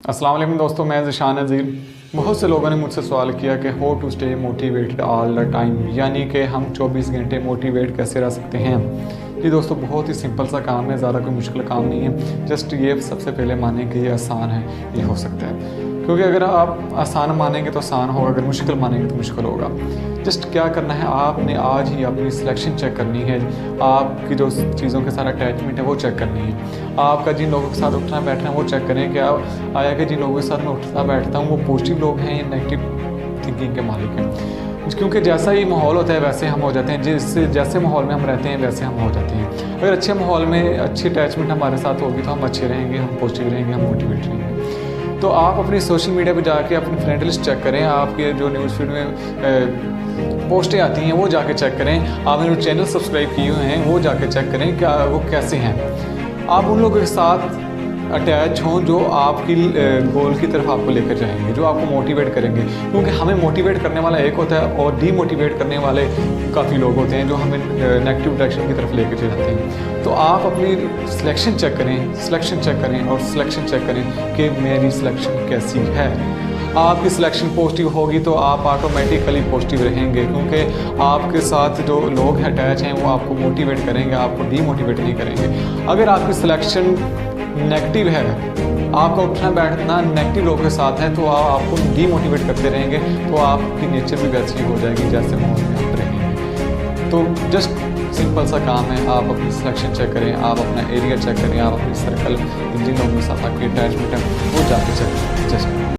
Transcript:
अस्सलाम वालेकुम दोस्तों, मैं ज़िशान नज़ीर। बहुत से लोगों ने मुझसे सवाल किया कि how to stay motivated all the time, यानी कि हम 24 घंटे मोटिवेट कैसे रह सकते हैं। जी दोस्तों, बहुत ही सिंपल सा काम है, ज़्यादा कोई मुश्किल काम नहीं है। जस्ट ये सबसे पहले माने कि ये आसान है, ये हो सकता है। क्योंकि अगर आप आसान मानेंगे तो आसान होगा, अगर मुश्किल मानेंगे तो मुश्किल होगा। जस्ट क्या करना है, आपने आज ही अपनी सिलेक्शन चेक करनी है। आपकी जो चीज़ों के साथ अटैचमेंट है वो चेक करनी है। आपका जिन लोगों के साथ उठना बैठना है वो चेक करें कि आया कि जिन लोगों के साथ मैं उठता बैठता हूँ वो पॉजिटिव लोग हैं या नेगेटिव थिंकिंग के मालिक हैं। क्योंकि जैसा ही माहौल होता है वैसे हम हो जाते हैं, जैसे माहौल में हम रहते हैं वैसे हम हो जाते हैं। अगर अच्छे माहौल में अच्छी अटैचमेंट हमारे साथ होगी तो हम अच्छे रहेंगे, हम पॉजिटिव रहेंगे, हम मोटिवेट रहेंगे। तो आप अपनी सोशल मीडिया पे जाके अपनी फ्रेंड लिस्ट चेक करें, आपके जो न्यूज़ फीड में पोस्टें आती हैं वो जाके चेक करें। आपने जो चैनल सब्सक्राइब किए हुए हैं वो जाके चेक करें क्या वो कैसे हैं। आप उन लोगों के साथ अटैच हों जो आपकी गोल की तरफ आपको लेकर जाएंगे, जो आपको मोटिवेट करेंगे। क्योंकि हमें मोटिवेट करने वाला एक होता है और डीमोटिवेट करने वाले काफ़ी लोग होते हैं जो हमें नेगेटिव डायरेक्शन की तरफ लेकर जाते हैं। तो आप अपनी सिलेक्शन चेक करें, सिलेक्शन चेक करें और सिलेक्शन चेक करें कि मेरी सिलेक्शन कैसी है। आपकी सिलेक्शन पॉजिटिव होगी तो आप ऑटोमेटिकली पॉजिटिव रहेंगे, क्योंकि आपके साथ जो लोग अटैच हैं वो आपको मोटिवेट करेंगे, आपको डीमोटिवेट नहीं करेंगे। अगर आपकी सिलेक्शन नेगेटिव है, आपका उठना बैठना नेगेटिव लोगों के साथ है, तो आपको डीमोटिवेट करते रहेंगे, तो आपकी नेचर भी वैसी हो जाएगी जैसे माहौल में आप रहेंगे। तो जस्ट सिंपल सा काम है, आप अपनी सिलेक्शन चेक करें, आप अपना एरिया चेक करें, आप अपनी सर्कल जिन लोगों के साथ आपकी अटैचमेंट है वो जाके चेक करें। जस्ट